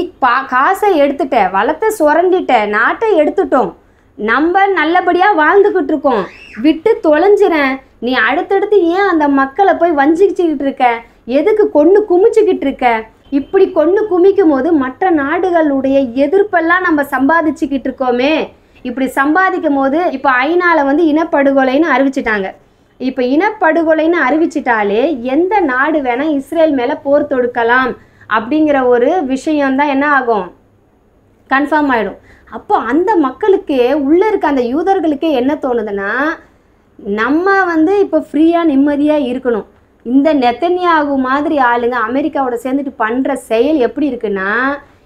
காசை எடுத்துட்ட, வளத்தை சுரண்டிட்ட, நாட்டை எடுத்துட்டோம், நம்ம நல்லபடியாக வாழ்ந்துக்கிட்டு இருக்கோம், விட்டு தொலைஞ்சிறேன், நீ அடுத்தடுத்து ஏன் அந்த மக்களை போய் வஞ்சிக்கிட்டு இருக்க, எதுக்கு கொண்டு குமிச்சுக்கிட்டு இருக்க. இப்படி கொண்டு குமிக்கும் போது மற்ற நாடுகளுடைய எதிர்ப்பெல்லாம் நம்ம சம்பாதிச்சுக்கிட்டு இருக்கோமே. இப்படி சம்பாதிக்கும் போது இப்போ ஐநாவில் வந்து இனப்படுகொலைன்னு அறிவிச்சிட்டாங்க. இப்போ இனப்படுகொலைன்னு அறிவிச்சிட்டாலே எந்த நாடு வேணால் இஸ்ரேல் மேலே போர் தொடுக்கலாம் அப்படிங்கிற ஒரு விஷயம்தான் என்ன ஆகும், கன்ஃபார்ம் ஆகிடும். அப்போ அந்த மக்களுக்கே உள்ளே இருக்க அந்த யூதர்களுக்கே என்ன தோணுதுன்னா, நம்ம வந்து இப்போ ஃப்ரீயாக நிம்மதியாக இருக்கணும். இந்த நெத்தன்யாகு மாதிரி ஆளுங்க அமெரிக்காவோட சேர்ந்துட்டு பண்ணுற செயல் எப்படி இருக்குன்னா,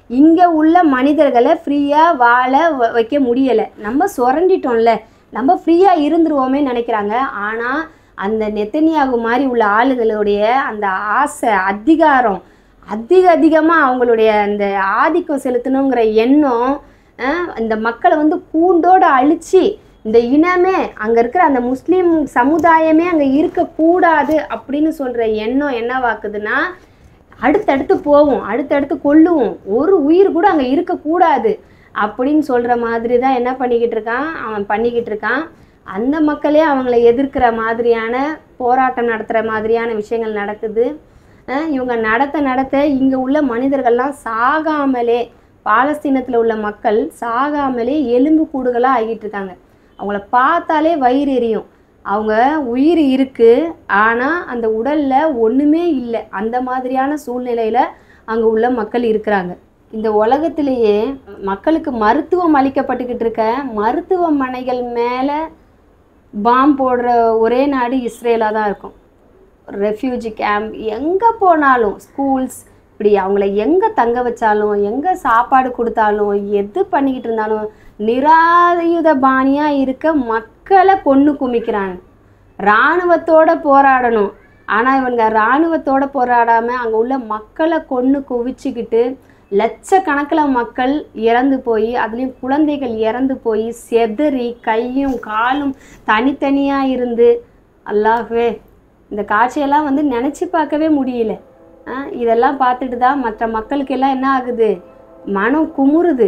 இங்கே உள்ள மனிதர்களை ஃப்ரீயாக வாழ வைக்க முடியலை. நம்ம சுரண்டிட்டோம்ல, நம்ம ஃப்ரீயாக இருந்துருவோமே நினைக்கிறாங்க. ஆனால் அந்த நெத்தன்யாகு மாதிரி உள்ள ஆளுங்களுடைய அந்த ஆசை, அதிகாரம், அதிகமாக அவங்களுடைய அந்த ஆதிக்கம் செலுத்தணுங்கிற எண்ணம் இந்த மக்களை வந்து கூண்டோடு அழித்து இந்த இனமே அங்கே இருக்கிற அந்த முஸ்லீம் சமுதாயமே அங்கே இருக்கக்கூடாது அப்படின்னு சொல்கிற எண்ணம் என்னவாக்குதுன்னா, அடுத்தடுத்து போவோம், அடுத்தடுத்து கொல்லுவோம், ஒரு உயிர் கூட அங்கே இருக்கக்கூடாது அப்படின்னு சொல்கிற மாதிரி தான் என்ன பண்ணிக்கிட்டு இருக்கான், அவன் பண்ணிக்கிட்டு இருக்கான். அந்த மக்களே அவங்கள எதிர்க்கிற மாதிரியான போராட்டம் நடத்துகிற மாதிரியான விஷயங்கள் நடக்குது. இவங்க நடத்த இங்கே உள்ள மனிதர்கள்லாம் சாகாமலே, பாலஸ்தீனத்தில் உள்ள மக்கள் சாகாமலே எலும்பு கூடுகளாக ஆகிட்டு இருக்காங்க. அவங்கள பார்த்தாலே வயிறு எரியும். அவங்க உயிர் இருக்குது, ஆனால் அந்த உடலில் ஒன்றுமே இல்லை. அந்த மாதிரியான சூழ்நிலையில் அங்கே உள்ள மக்கள் இருக்கிறாங்க. இந்த உலகத்திலேயே மக்களுக்கு மருத்துவம் அளிக்கப்பட்டுக்கிட்டு இருக்க மருத்துவமனைகள் மேலே பாம் போடுற ஒரே நாடு இஸ்ரேலாக தான் இருக்கும். ரெஃப்யூஜி கேம்ப் எங்கே போனாலும், ஸ்கூல்ஸ், இப்படி அவங்கள எங்கே தங்க வச்சாலும், எங்கே சாப்பாடு கொடுத்தாலும், எது பண்ணிக்கிட்டு இருந்தாலும் நிராயுத பாணியாக இருக்க மக்களை கொன்று குமிக்கிறாங்க. இராணுவத்தோடு போராடணும், ஆனால் இவங்க இராணுவத்தோடு போராடாமல் அங்கே உள்ள மக்களை கொன்று குவிச்சிக்கிட்டு லட்சக்கணக்கில் மக்கள் இறந்து போய், அதுலேயும் குழந்தைகள் இறந்து போய் செதறி கையும் காலும் தனித்தனியாக இருந்து, அல்லாஹ்வே இந்த காட்சியெல்லாம் வந்து நினச்சி பார்க்கவே முடியல. இதெல்லாம் பார்த்துட்டு தான் மற்ற மக்களுக்கெல்லாம் என்ன ஆகுது, மனம் குமுறுது.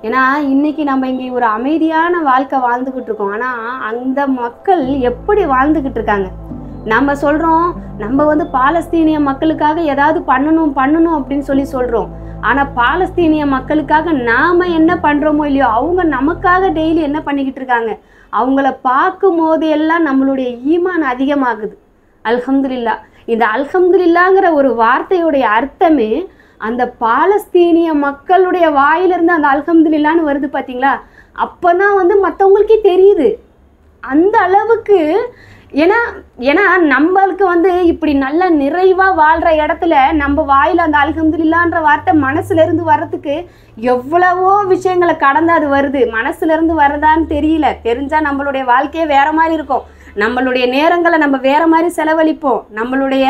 ஏன்னா இன்றைக்கி நம்ம இங்கே ஒரு அமைதியான வாழ்க்கை வாழ்ந்துக்கிட்டு இருக்கோம். ஆனால் அந்த மக்கள் எப்படி வாழ்ந்துக்கிட்டு இருக்காங்க. நம்ம சொல்கிறோம் நம்ம வந்து பாலஸ்தீனிய மக்களுக்காக ஏதாவது பண்ணணும் அப்படின்னு சொல்கிறோம். ஆனால் பாலஸ்தீனிய மக்களுக்காக நாம் என்ன பண்ணுறோமோ இல்லையோ, அவங்க நமக்காக டெய்லி என்ன பண்ணிக்கிட்டு இருக்காங்க. அவங்கள பார்க்கும் போது எல்லாம் நம்மளுடைய ஈமான் அதிகமாகுது. அல்ஹம்துலில்லா. இந்த அல்ஹம்துலில்லாங்கிற ஒரு வார்த்தையுடைய அர்த்தமே அந்த பாலஸ்தீனிய மக்களுடைய வாயிலிருந்து அந்த அல்ஹம்துலில்லான்னு வருது பார்த்தீங்களா. அப்போ தான் வந்து மற்றவங்களுக்கே தெரியுது அந்த அளவுக்கு. ஏன்னா நம்மளுக்கு வந்து இப்படி நல்ல நிறைவாக வாழ்கிற இடத்துல நம்ம வாயில் அந்த அல்ஹம்துலில்லான்ற வார்த்தை மனசுலேருந்து வர்றதுக்கு எவ்வளவோ விஷயங்களை கடந்து அது வருது. மனசுலேருந்து வருதான்னு தெரியல. தெரிஞ்சால் நம்மளுடைய வாழ்க்கையே வேறு மாதிரி இருக்கும். நம்மளுடைய நேரங்களை நம்ம வேறு மாதிரி செலவழிப்போம். நம்மளுடைய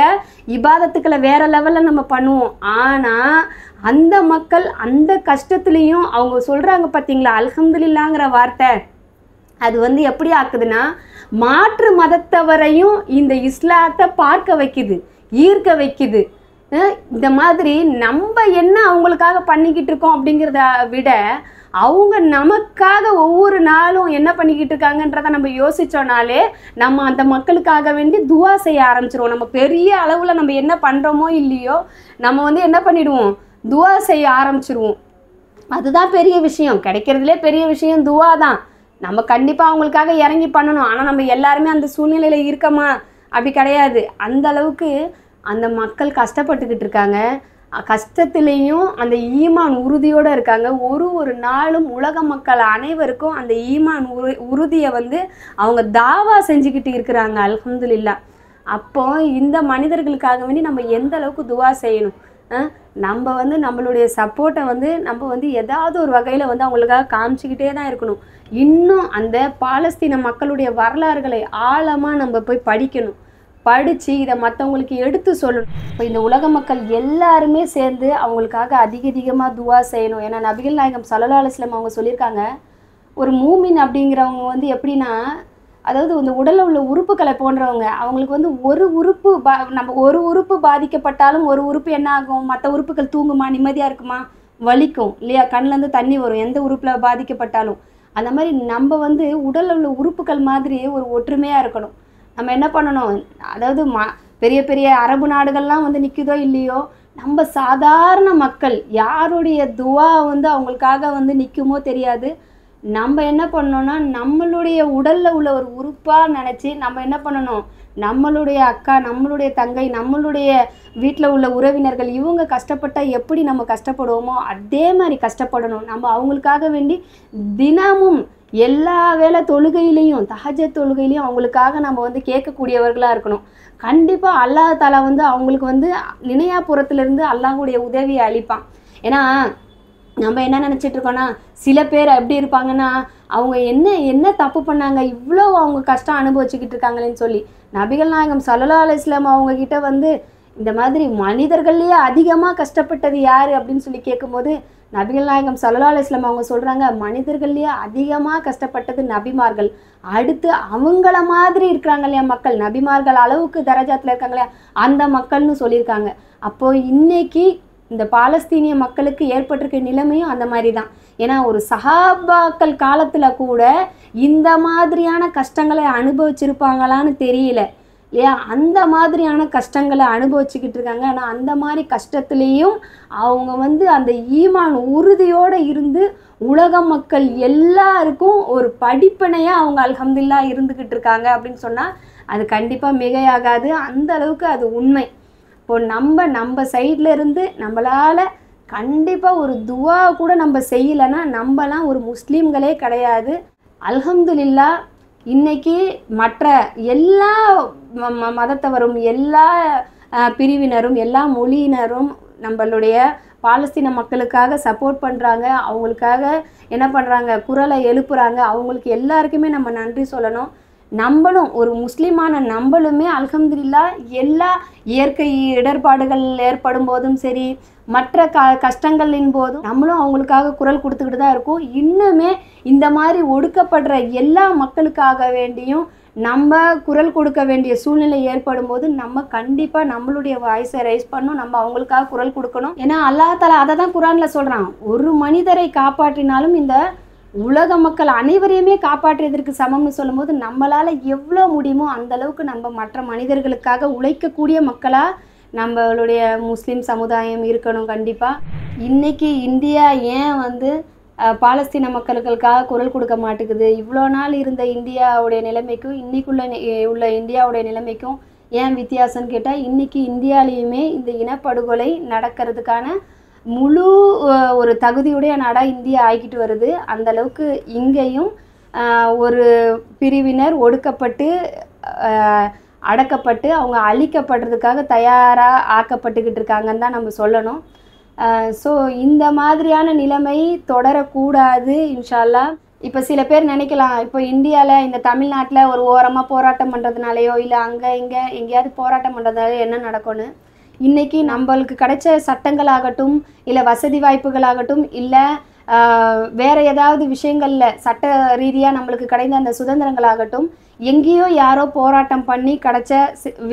இபாதத்துக்களை வேறு லெவலில் நம்ம பண்ணுவோம். ஆனால் அந்த மக்கள் அந்த கஷ்டத்துலேயும் அவங்க சொல்கிறாங்க பார்த்தீங்களா அல்ஹம்துலில்லாங்கிற வார்த்தை. அது வந்து எப்படி ஆக்குதுன்னா, மாற்று மதத்தவரையும் இந்த இஸ்லாத்தை பார்க்க வைக்குது, ஈர்க்க வைக்குது. இந்த மாதிரி நம்ம என்ன அவங்களுக்காக பண்ணிக்கிட்டு இருக்கோம் அப்படிங்கிறத விட அவங்க நமக்காக ஒவ்வொரு நாளும் என்ன பண்ணிக்கிட்டு இருக்காங்கன்றதை நம்ம யோசித்தோனாலே நம்ம அந்த மக்களுக்காக வேண்டி துவா செய்ய ஆரம்பிச்சிருவோம். நம்ம பெரிய அளவில் நம்ம என்ன பண்ணுறோமோ இல்லையோ நம்ம வந்து என்ன பண்ணிடுவோம், துவா செய்ய ஆரம்பிச்சிருவோம். அதுதான் பெரிய விஷயம். கிடைக்கிறதுலே பெரிய விஷயம் துவா தான். நம்ம கண்டிப்பாக அவங்களுக்காக இறங்கி பண்ணணும். ஆனால் நம்ம எல்லாருமே அந்த சூழ்நிலையில் இருக்கமா, அப்படி கிடையாது. அந்த அளவுக்கு அந்த மக்கள் கஷ்டப்பட்டுக்கிட்டு இருக்காங்க. கஷ்டத்துலேயும் அந்த ஈமான் உறுதியோடு இருக்காங்க. ஒரு நாளும் உலக மக்கள் அனைவருக்கும் அந்த ஈமான் உறுதியை வந்து அவங்க தாவா செஞ்சுக்கிட்டு இருக்கிறாங்க. அல்ஹம்துலில்லா. அப்போ இந்த மனிதர்களுக்காக வேண்டி நம்ம எந்த அளவுக்கு துவா செய்யணும். நம்ம வந்து நம்மளுடைய சப்போர்ட்டை வந்து நம்ம வந்து ஏதாவது ஒரு வகையில் வந்து அவங்களுக்காக காமிச்சிக்கிட்டே தான் இருக்கணும். இன்னும் அந்த பாலஸ்தீன மக்களுடைய வரலாறுகளை ஆழமாக நம்ம போய் படிக்கணும். படித்து இதை மற்றவங்களுக்கு எடுத்து சொல்லணும். இப்போ இந்த உலக மக்கள் எல்லாருமே சேர்ந்து அவங்களுக்காக அதிகமாக துவா செய்யணும். ஏன்னா நபிகள் நாயகம் ஸல்லல்லாஹு அலைஹி வஸல்லம் அவங்க சொல்லியிருக்காங்க, ஒரு மூமின் அப்படிங்கிறவங்க வந்து எப்படின்னா, அதாவது இந்த உடலில் உள்ள உறுப்புகளை போன்றவங்க. அவங்களுக்கு வந்து நம்ம ஒரு உறுப்பு பாதிக்கப்பட்டாலும் ஒரு உறுப்பு என்ன ஆகும், மற்ற உறுப்புகள் தூங்குமா, நிம்மதியாக இருக்குமா, வலிக்கும் இல்லையா, கண்ணிலேருந்து தண்ணி வரும் எந்த உறுப்பில் பாதிக்கப்பட்டாலும். அந்த மாதிரி நம்ம வந்து உடலில் உள்ள உறுப்புகள் மாதிரி ஒரு ஒற்றுமையாக இருக்கணும். நம்ம என்ன பண்ணணும், அதாவது பெரிய பெரிய அரபு நாடுகள்லாம் வந்து நிற்குதோ இல்லையோ, நம்ம சாதாரண மக்கள் யாருடைய துவா வந்து அவங்களுக்காக வந்து நிற்குமோ தெரியாது. நம்ம என்ன பண்ணோம்னா நம்மளுடைய உடலில் உள்ள ஒரு உறுப்பாக நினச்சி நம்ம என்ன பண்ணணும், நம்மளுடைய அக்கா, நம்மளுடைய தங்கை, நம்மளுடைய வீட்டில் உள்ள உறவினர்கள் இவங்க கஷ்டப்பட்டால் எப்படி நம்ம கஷ்டப்படுவோமோ அதே மாதிரி கஷ்டப்படணும். நம்ம அவங்களுக்காக வேண்டி தினமும் எல்லா வேளை தொழுகையிலையும், தஹஜ்ஜத் தொழுகையிலையும் அவங்களுக்காக நம்ம வந்து கேட்கக்கூடியவர்களாக இருக்கணும். கண்டிப்பாக அல்லாஹ் தஆலா வந்து அவங்களுக்கு வந்து நினையாபுரத்துலேருந்து அல்லாஹ்வுடைய உதவியை அளிப்பான். ஏன்னா நம்ம என்ன நினச்சிட்டு இருக்கோன்னா, சில பேர் எப்படி இருப்பாங்கன்னா, அவங்க என்ன தப்பு பண்ணாங்க, இவ்வளோ அவங்க கஷ்டம் அனுபவிச்சுக்கிட்டு இருக்காங்களேன்னு சொல்லி நபிகள் நாயகம் ஸல்லல்லாஹு அலைஹி வஸல்லம் அவங்கக்கிட்ட வந்து இந்த மாதிரி மனிதர்கள்லேயே அதிகமாக கஷ்டப்பட்டது யார் அப்படின்னு சொல்லி கேட்கும்போது நபிகள் நாயகம் ஸல்லல்லாஹு அலைஹி வஸல்லம் அவங்க சொல்கிறாங்க, மனிதர்கள்லேயே அதிகமாக கஷ்டப்பட்டது நபிமார்கள், அடுத்து அவங்கள மாதிரி இருக்கிறாங்க இல்லையா மக்கள், நபிமார்கள் அளவுக்கு தரஜாத்தில் இருக்காங்க இல்லையா அந்த மக்கள்னு சொல்லியிருக்காங்க. அப்போது இன்னைக்கு இந்த பாலஸ்தீனிய மக்களுக்கு ஏற்பட்டிருக்க நிலைமையும் அந்த மாதிரி தான். ஏன்னா ஒரு சஹாபாக்கள் காலத்தில் கூட இந்த மாதிரியான கஷ்டங்களை அனுபவிச்சிருப்பாங்களான்னு தெரியல இல்லையா, அந்த மாதிரியான கஷ்டங்களை அனுபவிச்சுக்கிட்டு இருக்காங்க. ஆனால் அந்த மாதிரி கஷ்டத்துலேயும் அவங்க வந்து அந்த ஈமான் உறுதியோடு இருந்து உலக மக்கள் எல்லாருக்கும் ஒரு படிப்பினையாக அவங்க அல்ஹம்துலில்லாஹ் இருந்துக்கிட்டு இருக்காங்க அப்படின்னு சொன்னால் அது கண்டிப்பாக மிகையாகாது. அந்த அளவுக்கு அது உண்மை. இப்போ நம்ம சைடில் இருந்து நம்மளால் கண்டிப்பாக ஒரு துவா கூட நம்ம செய்யலைன்னா நம்மலாம் ஒரு முஸ்லீம்களே கிடையாது. அல்ஹம்துலில்லாஹ் இன்னைக்கு மற்ற எல்லா மதத்தவரும், எல்லா பிரிவினரும், எல்லா மொழியினரும் நம்மளுடைய பாலஸ்தீன மக்களுக்காக சப்போர்ட் பண்ணுறாங்க, அவங்களுக்காக என்ன பண்ணுறாங்க, குரலை எழுப்புறாங்க. அவங்களுக்கு எல்லாருக்குமே நம்ம நன்றி சொல்லணும். நம்மளும் ஒரு முஸ்லீமான நம்மளுமே அல்ஹம்துலில்லாஹ் எல்லா இயற்கை இடர்பாடுகள் ஏற்படும் போதும் சரி, மற்ற கஷ்டங்களின் போதும் நம்மளும் அவங்களுக்காக குரல் கொடுத்துக்கிட்டு தான் இருக்கோம். இன்னுமே இந்த மாதிரி ஒடுக்கப்படுற எல்லா மக்களுக்காக வேண்டியும் நம்ம குரல் கொடுக்க வேண்டிய சூழ்நிலை ஏற்படும் போது நம்ம கண்டிப்பாக நம்மளுடைய வாய்ஸை ரைஸ் பண்ணணும், நம்ம அவங்களுக்காக குரல் கொடுக்கணும். ஏன்னா அல்லாஹ் தஆலா அதை தான் குர்ஆனில் சொல்கிறான், ஒரு மனிதரை காப்பாற்றினாலும் இந்த உலக மக்கள் அனைவரையுமே காப்பாற்றியதற்கு சமம்னு சொல்லும்போது நம்மளால் எவ்வளோ முடியுமோ அந்த அளவுக்கு நம்ம மற்ற மனிதர்களுக்காக உழைக்கக்கூடிய மக்களாக நம்மளுடைய முஸ்லீம் சமுதாயம் இருக்கணும். கண்டிப்பாக இன்றைக்கி இந்தியா ஏன் வந்து பாலஸ்தீன மக்களுக்காக குரல் கொடுக்க மாட்டேங்குது, இவ்வளோ நாள் இருந்த இந்தியாவுடைய நிலைமைக்கும் இன்றைக்குள்ள உள்ள இந்தியாவுடைய நிலைமைக்கும் ஏன் வித்தியாசம்னு கேட்டால், இன்றைக்கி இந்தியாலேயுமே இந்த இனப்படுகொலை நடக்கிறதுக்கான முழு ஒரு தகுதியுடைய நாடாக இந்தியா ஆகிக்கிட்டு வருது. அந்தளவுக்கு இங்கேயும் ஒரு பிரிவினர் ஒடுக்கப்பட்டு அடக்கப்பட்டு அவங்க அழிக்கப்படுறதுக்காக தயாராக ஆக்கப்பட்டுக்கிட்டு இருக்காங்கன்னு தான் நம்ம சொல்லணும். ஸோ இந்த மாதிரியான நிலைமை தொடரக்கூடாது இன்ஷா அல்லாஹ். இப்போ சில பேர் நினைக்கலாம், இப்போ இந்தியாவில் இந்த தமிழ்நாட்டில் ஒரு ஓரமாக போராட்டம் பண்ணுறதுனாலையோ இல்லை அங்கே இங்கே எங்கேயாவது போராட்டம் பண்ணுறதுனால என்ன நடக்கும்னு. இன்றைக்கி நம்மளுக்கு கிடைச்ச சட்டங்களாகட்டும், இல்லை வசதி வாய்ப்புகளாகட்டும், இல்லை வேறு ஏதாவது விஷயங்களில் சட்ட ரீதியாக நம்மளுக்கு கிடைந்த அந்த சுதந்திரங்களாகட்டும், எங்கேயோ யாரோ போராட்டம் பண்ணி கிடைச்ச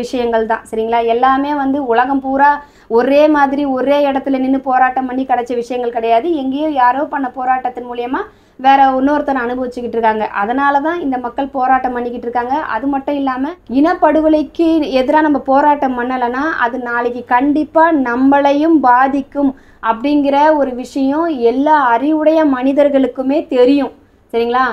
விஷயங்கள் தான். சரிங்களா, எல்லாமே வந்து உலகம் பூரா ஒரே மாதிரி ஒரே இடத்துல நின்று போராட்டம் பண்ணி கிடைச்ச விஷயங்கள் கிடையாது. எங்கேயோ யாரோ பண்ண போராட்டத்தின் மூலயமா வேற இன்னொருத்தனை அனுபவிச்சுக்கிட்டு இருக்காங்க. அதனால தான் இந்த மக்கள் போராட்டம் பண்ணிக்கிட்டு இருக்காங்க. அது மட்டும் இல்லாமல் இனப்படுகொலைக்கு எதிராக நம்ம போராட்டம் பண்ணலைன்னா அது நாளைக்கு கண்டிப்பாக நம்மளையும் பாதிக்கும் அப்படிங்கிற ஒரு விஷயம் எல்லா அறிவுடைய மனிதர்களுக்குமே தெரியும். சரிங்களா,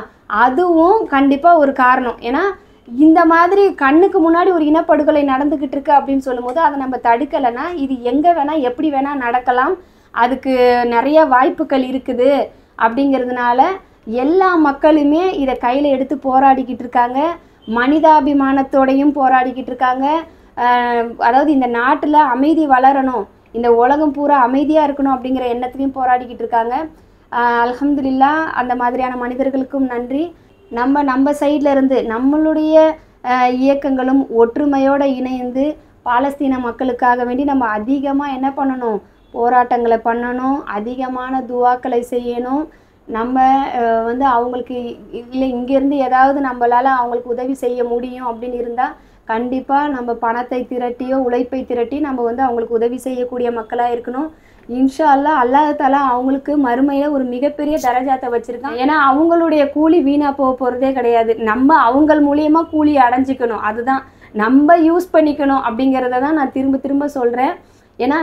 அதுவும் கண்டிப்பாக ஒரு காரணம். ஏன்னா இந்த மாதிரி கண்ணுக்கு முன்னாடி ஒரு இனப்படுகொலை நடந்துக்கிட்டு இருக்கு அப்படின்னு சொல்லும்போது அதை நம்ம தடுக்கலைன்னா இது எங்கே வேணால் எப்படி வேணால் நடக்கலாம், அதுக்கு நிறைய வாய்ப்புகள் இருக்குது. அப்படிங்கிறதுனால எல்லா மக்களுமே இதை கையில் எடுத்து போராடிக்கிட்டு இருக்காங்க, மனிதாபிமானத்தோடையும் போராடிக்கிட்டு இருக்காங்க. அதாவது இந்த நாட்டில் அமைதி வளரணும், இந்த உலகம் பூரா அமைதியாக இருக்கணும் அப்படிங்கிற எண்ணத்துலையும் போராடிக்கிட்டு இருக்காங்க. அல்ஹம்துலில்லாஹ் அந்த மாதிரியான மனிதர்களுக்கும் நன்றி. நம்ம சைடில் இருந்து நம்மளுடைய இயக்கங்களும் ஒற்றுமையோடு இணைந்து பாலஸ்தீன மக்களுக்காக வேண்டி நம்ம அதிகமாக என்ன பண்ணணும், போராட்டங்களை பண்ணணும், அதிகமான துவாக்களை செய்யணும். நம்ம வந்து அவங்களுக்கு இல்லை இங்கேருந்து ஏதாவது நம்மளால் அவங்களுக்கு உதவி செய்ய முடியும் அப்படின்னு இருந்தால் கண்டிப்பாக நம்ம பணத்தை திரட்டியோ உழைப்பை திரட்டி நம்ம வந்து அவங்களுக்கு உதவி செய்யக்கூடிய மக்களாக இருக்கணும். இன்ஷா அல்லாஹ் அல்லாஹ் தஆலா அவங்களுக்கு மறுமையில் ஒரு மிகப்பெரிய தரஜாத்தை வச்சுருக்கான். ஏன்னா அவங்களுடைய கூலி வீணாக போகிறதே கிடையாது. நம்ம அவங்க மூலியமாக கூலி அடைஞ்சிக்கணும், அதுதான் நம்ம யூஸ் பண்ணிக்கணும் அப்படிங்கிறத தான் நான் திரும்ப திரும்ப சொல்கிறேன். ஏன்னா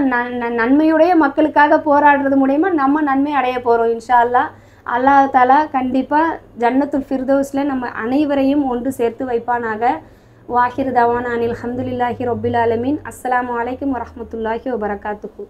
நன்மையுடைய மக்களுக்காக போராடுறது மூலயமா நம்ம நன்மை அடைய போகிறோம் இன்ஷா அல்லாஹ். அல்லாஹ் தஆலா கண்டிப்பாக ஜன்னத்துல் ஃபிர்தௌஸில் நம்ம அனைவரையும் ஒன்று சேர்த்து வைப்பானாக. வாஹிர் தவானா அனில் அல்ஹம்துலில்லாஹி ரப்பில் ஆலமீன். அஸ்ஸலாமு அலைக்கும் வரஹ்மத்துல்லாஹி வபரகாத்துஹு.